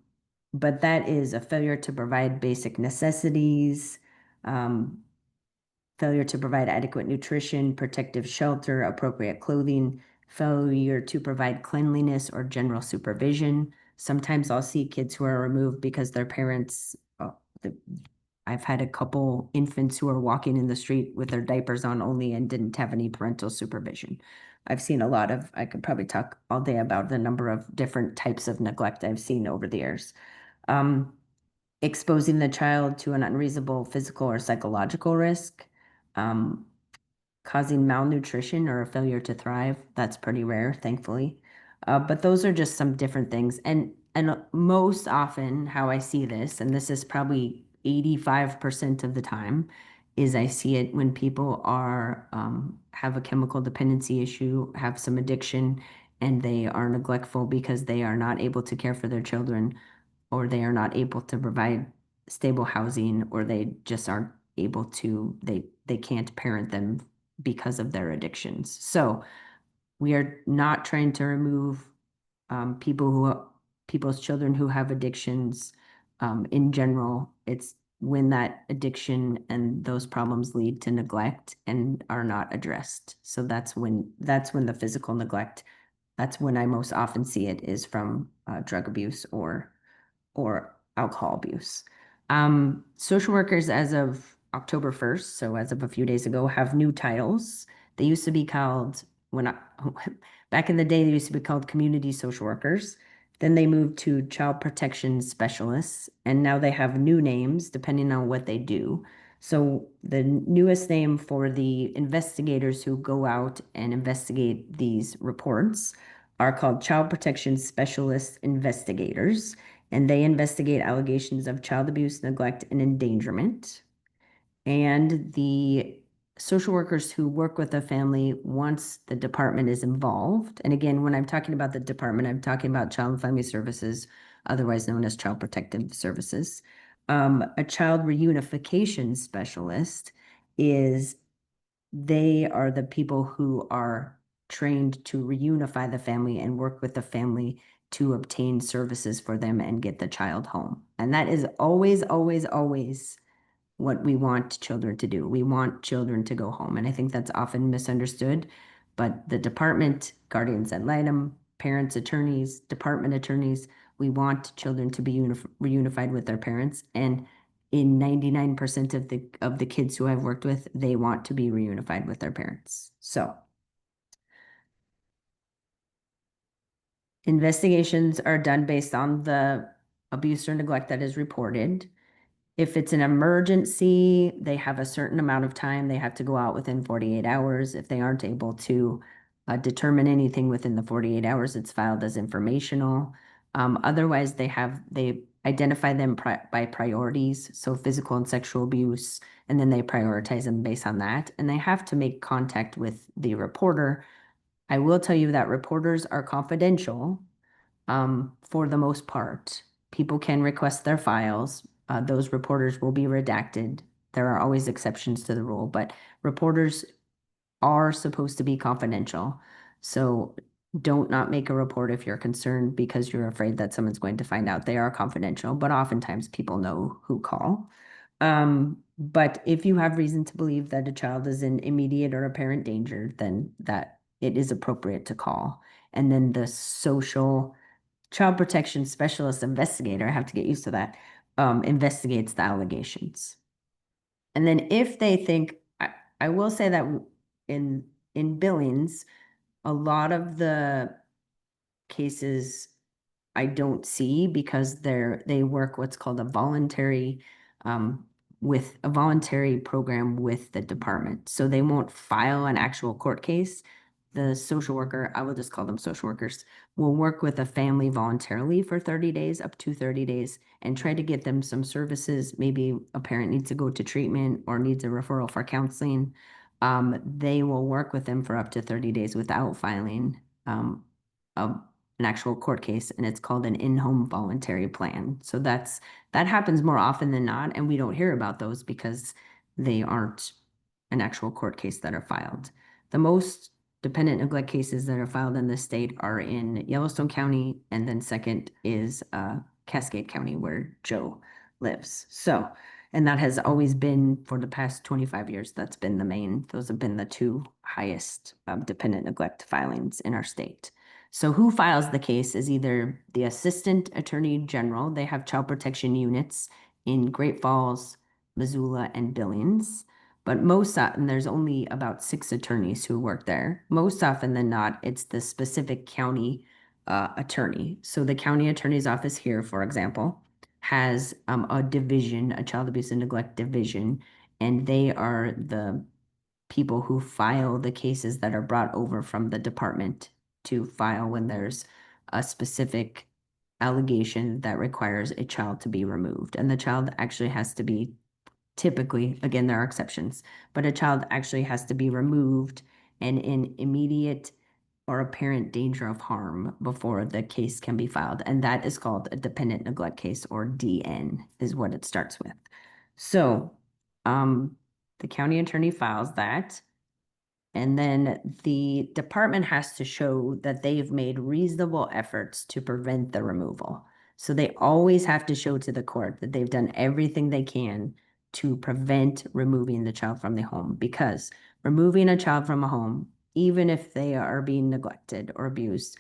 but that is a failure to provide basic necessities, um, failure to provide adequate nutrition, protective shelter, appropriate clothing, failure to provide cleanliness or general supervision. Sometimes I'll see kids who are removed because their parents, I've had a couple infants who are walking in the street with their diapers on only and didn't have any parental supervision. I've seen a lot of, I could probably talk all day about the number of different types of neglect I've seen over the years. Exposing the child to an unreasonable physical or psychological risk, um, causing malnutrition or a failure to thrive. That's pretty rare, thankfully. But those are just some different things. And most often how I see this, and this is probably 85% of the time, is I see it when people are have a chemical dependency issue, have some addiction, and they are neglectful because they are not able to care for their children, or they are not able to provide stable housing, or they just aren't able to, they can't parent them because of their addictions. So we are not trying to remove people's children who have addictions. In general, it's when that addiction and those problems lead to neglect and are not addressed. So that's when the physical neglect, that's when I most often see it, is from drug abuse or alcohol abuse. Social workers, as of October 1st, so as of a few days ago, have new titles. They used to be called, back in the day, they used to be called community social workers. Then they moved to child protection specialists, and now they have new names depending on what they do. So the newest name for the investigators who go out and investigate these reports are called child protection specialist investigators, and they investigate allegations of child abuse, neglect, and endangerment. And the social workers who work with the family once the department is involved. And again, when I'm talking about the department, I'm talking about Child and Family Services, otherwise known as Child Protective Services. A child reunification specialist is, they are the people who are trained to reunify the family and work with the family to obtain services for them and get the child home. And that is always, always, always what we want children to do. We want children to go home. And I think that's often misunderstood. But the department, guardians ad litem, parents, attorneys, department attorneys, we want children to be reunified with their parents. And in 99% of the kids who I've worked with, they want to be reunified with their parents. So investigations are done based on the abuse or neglect that is reported. If it's an emergency, they have a certain amount of time. They have to go out within 48 hours. If they aren't able to determine anything within the 48 hours, it's filed as informational. Otherwise, they identify them by priorities, so physical and sexual abuse, and then they prioritize them based on that. And they have to make contact with the reporter. I will tell you that reporters are confidential for the most part. People can request their files. Those reporters will be redacted. There are always exceptions to the rule, but reporters are supposed to be confidential. So don't not make a report if you're concerned because you're afraid that someone's going to find out. They are confidential, but oftentimes people know who call. But if you have reason to believe that a child is in immediate or apparent danger, then that it is appropriate to call. And then the social child protection specialist investigator, I have to get used to that, investigates the allegations. And then if they think, I will say that in Billings, a lot of the cases I don't see because they work what's called a voluntary with a voluntary program with the department. So they won't file an actual court case. The social worker, I will just call them social workers, will work with a family voluntarily for 30 days, up to 30 days, and try to get them some services. Maybe a parent needs to go to treatment or needs a referral for counseling. They will work with them for up to 30 days without filing a an actual court case, and it's called an in-home voluntary plan. So that happens more often than not, and we don't hear about those because they aren't an actual court case that are filed. The most dependent neglect cases that are filed in the state are in Yellowstone County, and then second is Cascade County, where Joe lives. So, and that has always been for the past 25 years. That's been those have been the two highest dependent neglect filings in our state. So who files the case is either the Assistant Attorney General. They have child protection units in Great Falls, Missoula, and Billings. But most often, there's only about 6 attorneys who work there. Most often than not, it's the specific county attorney. So the county attorney's office here, for example, has a division, a child abuse and neglect division, and they are the people who file the cases that are brought over from the department to file when there's a specific allegation that requires a child to be removed. And the child actually has to be typically, again, there are exceptions, but a child actually has to be removed and in immediate or apparent danger of harm before the case can be filed. And that is called a dependent neglect case, or DN is what it starts with. So the county attorney files that. And then the department has to show that they've made reasonable efforts to prevent the removal. So they always have to show to the court that they've done everything they can to prevent removing the child from the home, because removing a child from a home, even if they are being neglected or abused,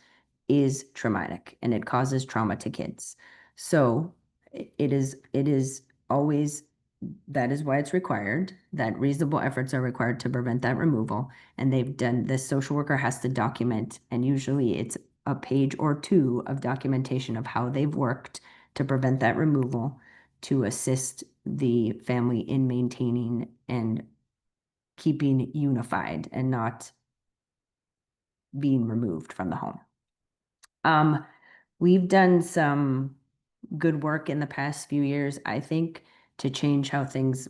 is traumatic and it causes trauma to kids. So it is always, that is why it's required, that reasonable efforts are required to prevent that removal. And they've done, this social worker has to document, and usually it's a page or 2 of documentation of how they've worked to prevent that removal, to assist the family in maintaining and keeping unified and not being removed from the home. We've done some good work in the past few years, I think, to change how things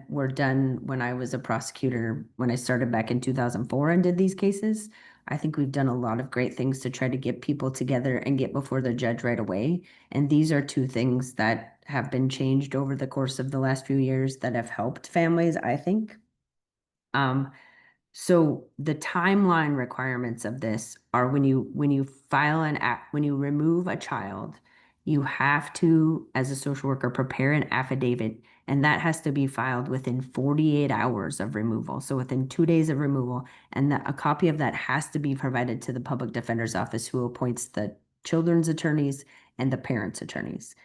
were done when I was a prosecutor, when I started back in 2004 and did these cases. I think we've done a lot of great things to try to get people together and get before the judge right away. And these are 2 things that have been changed over the course of the last few years that have helped families, I think. So the timeline requirements of this are when you file an app, when you remove a child, you have to, as a social worker, prepare an affidavit, and that has to be filed within 48 hours of removal. So within 2 days of removal, and a copy of that has to be provided to the public defender's office, who appoints the children's attorneys and the parents' attorneys.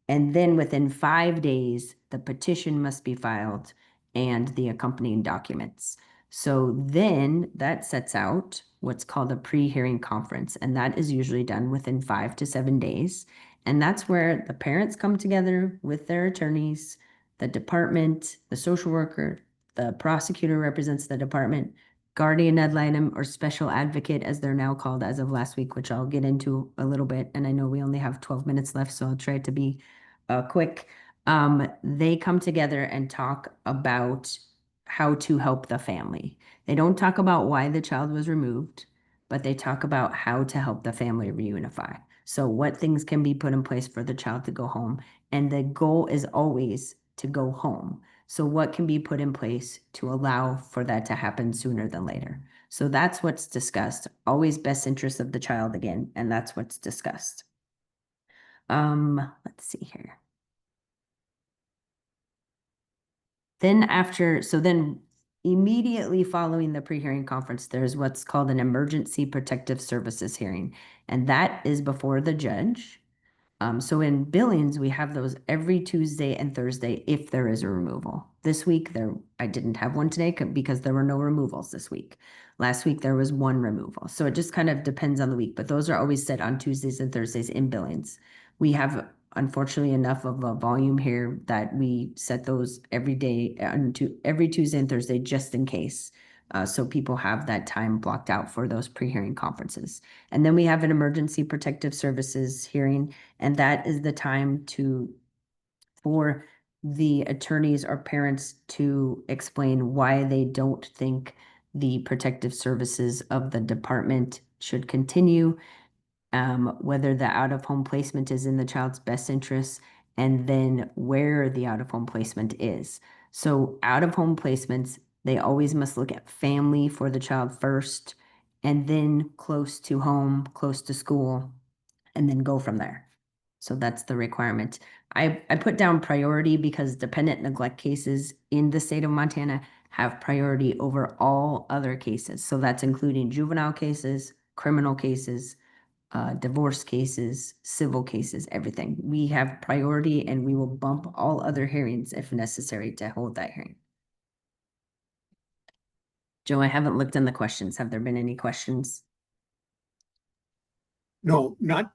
And then within 5 days, the petition must be filed and the accompanying documents. So then that sets out what's called a pre-hearing conference, and that is usually done within 5 to 7 days. And that's where the parents come together with their attorneys, the department, the social worker, the prosecutor represents the department, guardian ad litem or special advocate, as they're now called as of last week, which I'll get into a little bit. And I know we only have 12 minutes left, so I'll try to be quick. They come together and talk about how to help the family. They don't talk about why the child was removed, but they talk about how to help the family reunify. So what things can be put in place for the child to go home. And the goal is always to go home. So what can be put in place to allow for that to happen sooner than later? So that's what's discussed. Always best interest of the child again, and that's what's discussed. Let's see here. Then immediately following the pre-hearing conference, there's what's called an emergency protective services hearing, and that is before the judge. So in Billings, we have those every Tuesday and Thursday if there is a removal. This week, I didn't have one today because there were no removals this week. Last week, there was one removal. So it just kind of depends on the week, but those are always set on Tuesdays and Thursdays in Billings. We have, unfortunately, enough of a volume here that we set those every day, every Tuesday and Thursday, just in case. So people have that time blocked out for those pre-hearing conferences. And then we have an emergency protective services hearing, and that is the time for the attorneys or parents to explain why they don't think the protective services of the department should continue, whether the out-of-home placement is in the child's best interest, and then where the out-of-home placement is. So out-of-home placements, they always must look at family for the child first, and then close to home, close to school, and then go from there. So that's the requirement. I put down priority because dependent neglect cases in the state of Montana have priority over all other cases. So that's including juvenile cases, criminal cases, divorce cases, civil cases, everything. We have priority and we will bump all other hearings if necessary to hold that hearing. Joe, I haven't looked in the questions. Have there been any questions? No, not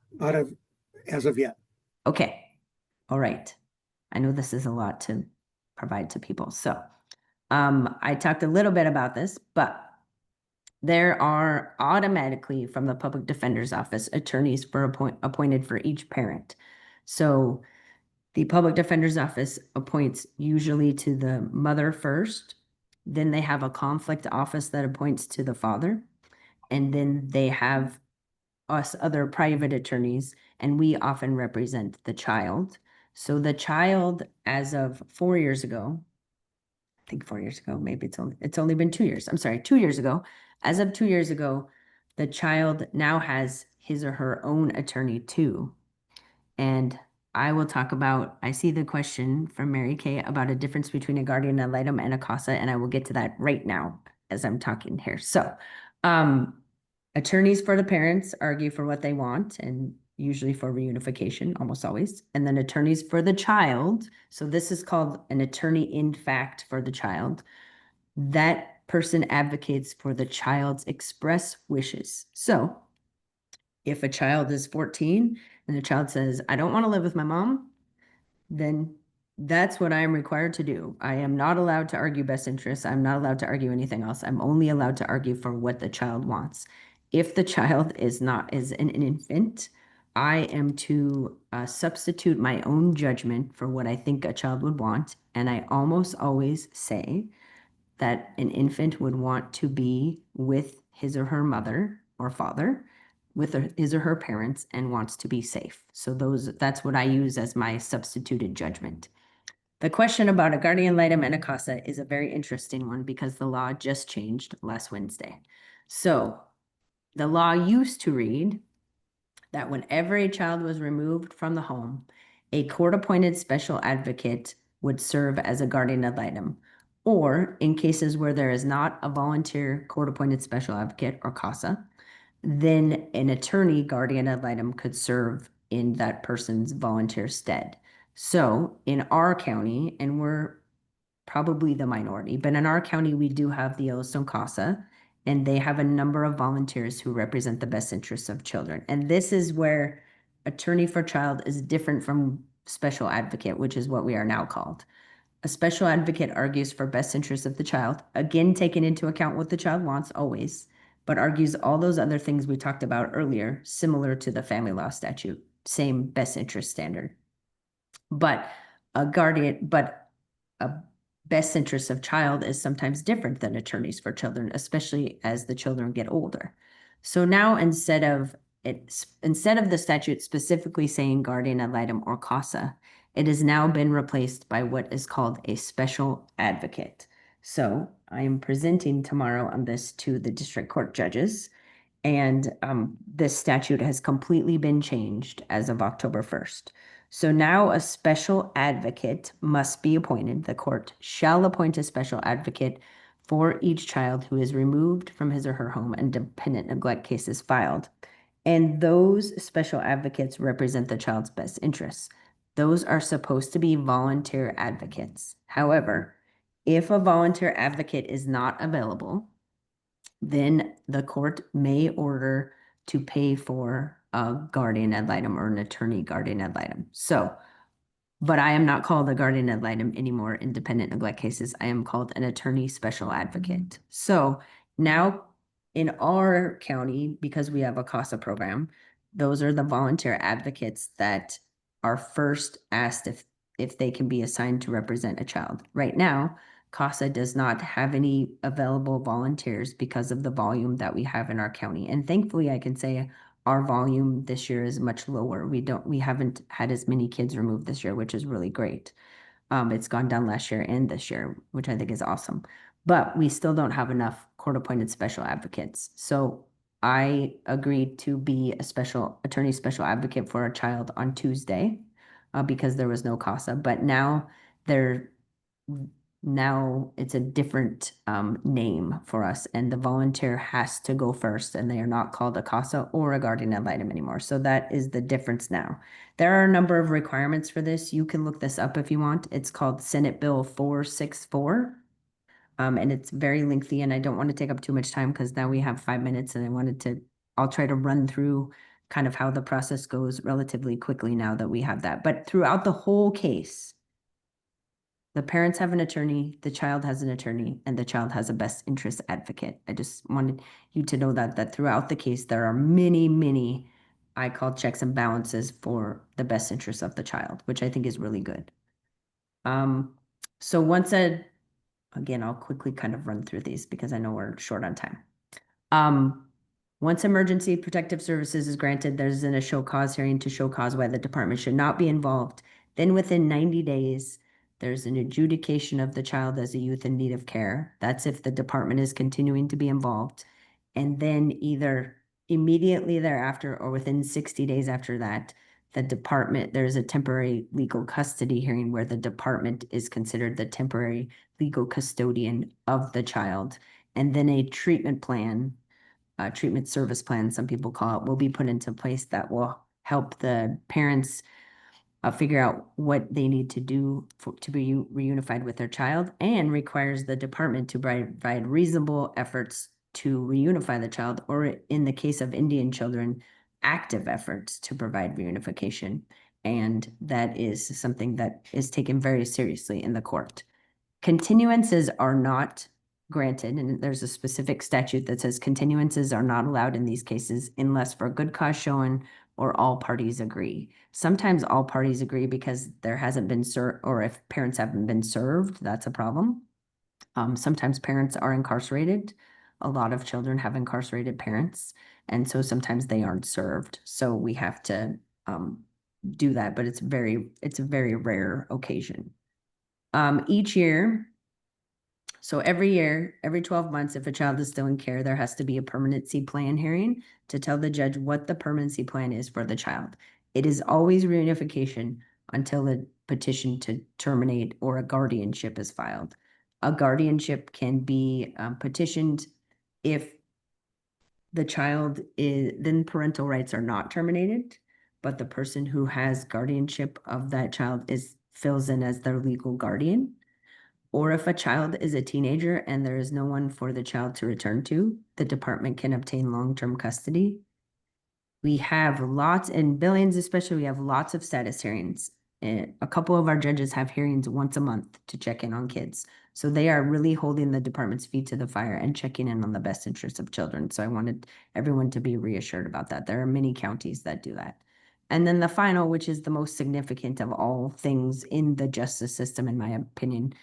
as of yet. Okay. All right. I know this is a lot to provide to people. So I talked a little bit about this, but there are automatically from the public defender's office attorneys appointed for each parent. So the public defender's office appoints usually to the mother first. Then they have a conflict office that appoints to the father. And then they have us other private attorneys, and we often represent the child. So the child, as of 4 years ago, I think 4 years ago, maybe it's only been 2 years. I'm sorry, 2 years ago. As of 2 years ago, the child now has his or her own attorney too. And I will talk about, I see the question from Mary Kay about a difference between a guardian ad litem and a CASA, and I will get to that right now as I'm talking here. So, attorneys for the parents argue for what they want, and usually for reunification, almost always. And then attorneys for the child. So this is called an attorney in fact for the child. That person advocates for the child's express wishes. So if a child is 14 and the child says, I don't want to live with my mom, then that's what I am required to do. I am not allowed to argue best interests. I'm not allowed to argue anything else. I'm only allowed to argue for what the child wants. If the child is an infant, I am to substitute my own judgment for what I think a child would want. And I almost always say that an infant would want to be with his or her mother or father, with his or her parents, and wants to be safe. So that's what I use as my substituted judgment. The question about a guardian litem and a CASA is a very interesting one because the law just changed last Wednesday. So the law used to read that whenever a child was removed from the home, a court-appointed special advocate would serve as a guardian ad litem, or in cases where there is not a volunteer court-appointed special advocate or CASA, then an attorney guardian ad litem could serve in that person's volunteer stead. So in our county, and we're probably the minority, but in our county, we do have the Yellowstone CASA, and they have a number of volunteers who represent the best interests of children. And this is where attorney for child is different from special advocate, which is what we are now called. A special advocate argues for best interests of the child, again, taking into account what the child wants always, but argues all those other things we talked about earlier, similar to the family law statute, same best interest standard. But a best interest of child is sometimes different than attorneys for children, especially as the children get older. So now instead of the statute specifically saying guardian ad litem or CASA, It has now been replaced by what is called a special advocate. So I am presenting tomorrow on this to the district court judges. And this statute has completely been changed as of October 1st. So now a special advocate must be appointed. The court shall appoint a special advocate for each child who is removed from his or her home and dependent neglect cases filed. And those special advocates represent the child's best interests. Those are supposed to be volunteer advocates. However, if a volunteer advocate is not available, then the court may order to pay for a guardian ad litem or an attorney guardian ad litem. So, but I am not called a guardian ad litem anymore in dependent neglect cases. I am called an attorney special advocate. So now in our county, because we have a CASA program, those are the volunteer advocates that are first asked if they can be assigned to represent a child. Right now, CASA does not have any available volunteers because of the volume that we have in our county. And thankfully, I can say our volume this year is much lower. We haven't had as many kids removed this year, which is really great. It's gone down last year and this year, which I think is awesome. But we still don't have enough court-appointed special advocates. So I agreed to be a special attorney special advocate for a child on Tuesday because there was no CASA. But now it's a different name for us, and the volunteer has to go first, and they are not called a CASA or a guardian ad litem anymore. So that is the difference now. There are a number of requirements for this. You can look this up if you want. It's called Senate Bill 464. And it's very lengthy, and I don't want to take up too much time because now we have 5 minutes, and I'll try to run through kind of how the process goes relatively quickly now that we have that. But throughout the whole case, the parents have an attorney, the child has an attorney, and the child has a best interest advocate. I just wanted you to know that throughout the case, there are many, many, I call checks and balances for the best interest of the child, which I think is really good. So again, I'll quickly kind of run through these because I know we're short on time. Once emergency protective services is granted, there's a show cause hearing to show cause why the department should not be involved. Then within 90 days, there's an adjudication of the child as a youth in need of care. That's if the department is continuing to be involved. And then either immediately thereafter or within 60 days after that, there's a temporary legal custody hearing where the department is considered the temporary legal custodian of the child. And then a treatment plan, treatment service plan, some people call it, will be put into place that will help the parents figure out what they need to do to be reunified with their child, and requires the department to provide reasonable efforts to reunify the child, or in the case of Indian children, active efforts to provide reunification. And that is something that is taken very seriously in the court. Continuances are not granted, and there's a specific statute that says continuances are not allowed in these cases unless for good cause shown or all parties agree. Sometimes all parties agree because there hasn't been or if parents haven't been served, that's a problem. Sometimes parents are incarcerated. A lot of children have incarcerated parents, and so sometimes they aren't served. So we have to do that, but it's a very rare occasion. Each year, so every year, every 12 months, if a child is still in care, there has to be a permanency plan hearing to tell the judge what the permanency plan is for the child. It is always reunification until a petition to terminate or a guardianship is filed. A guardianship can be petitioned if the child then parental rights are not terminated, but the person who has guardianship of that child fills in as their legal guardian. Or if a child is a teenager and there is no one for the child to return to, the department can obtain long-term custody. We have lots, in Billings especially, we have lots of status hearings. A couple of our judges have hearings once a month to check in on kids. So they are really holding the department's feet to the fire and checking in on the best interests of children. So I wanted everyone to be reassured about that. There are many counties that do that. And then the final, which is the most significant of all things in the justice system, in my opinion,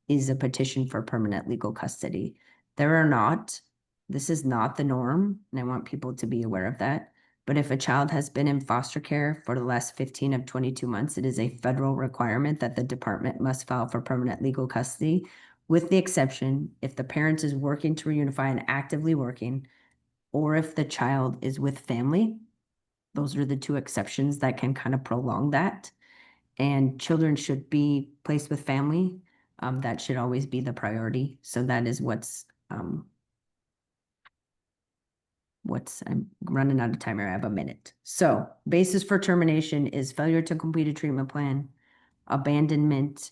is a petition for permanent legal custody. This is not the norm, and I want people to be aware of that. But if a child has been in foster care for the last 15 of 22 months, it is a federal requirement that the department must file for permanent legal custody, with the exception if the parent is working to reunify and actively working, or if the child is with family. Those are the two exceptions that can kind of prolong that. And children should be placed with family. That should always be the priority. So that is I'm running out of time here. I have a minute. So basis for termination is failure to complete a treatment plan, abandonment,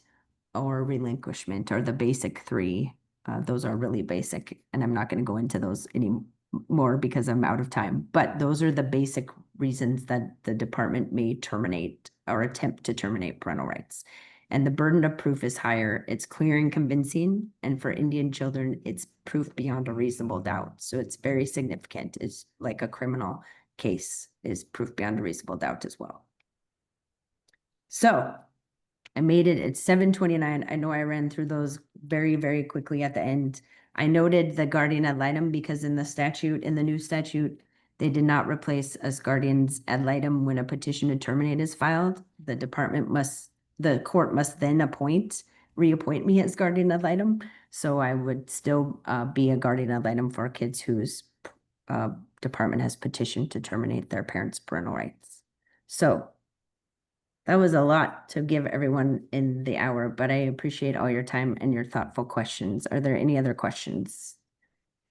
or relinquishment are the basic three. Those are really basic, and I'm not going to go into those anymore because I'm out of time. But those are the basic reasons that the department may terminate or attempt to terminate parental rights. And the burden of proof is higher. It's clear and convincing. And for Indian children, it's proof beyond a reasonable doubt. So it's very significant. It's like a criminal case is proof beyond a reasonable doubt as well. So I made it at 7:29. I know I ran through those very, very quickly at the end. I noted the guardian ad litem because in the new statute, they did not replace as guardians ad litem when a petition to terminate is filed. The court must then reappoint me as guardian ad litem. So I would still be a guardian ad litem for kids whose department has petitioned to terminate their parents' parental rights. So that was a lot to give everyone in the hour, but I appreciate all your time and your thoughtful questions. Are there any other questions?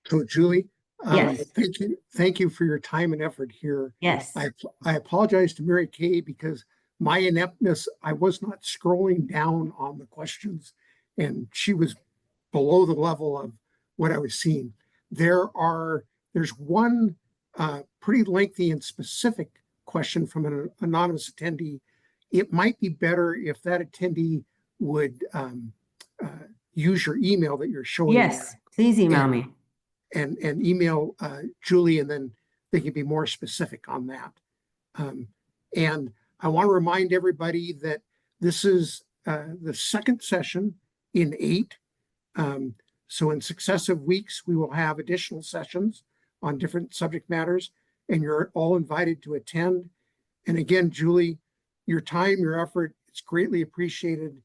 So Julie, Yes. thank you for your time and effort here. Yes. I apologize to Mary Kay because my ineptness, I was not scrolling down on the questions and she was below the level of what I was seeing. There's one pretty lengthy and specific question from an anonymous attendee. It might be better if that attendee would use your email that you're showing. Yes, please email me. And email Julie, and then they can be more specific on that. And I want to remind everybody that this is the second session in 8. So in successive weeks, we will have additional sessions on different subject matters, and you're all invited to attend. And again, Julie, your time, your effort, it's greatly appreciated.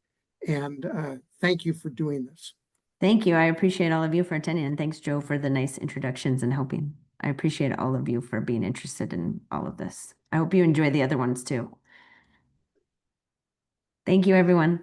And thank you for doing this. Thank you. I appreciate all of you for attending. And thanks, Joe, for the nice introductions and helping. I appreciate all of you for being interested in all of this. I hope you enjoy the other ones too. Thank you, everyone.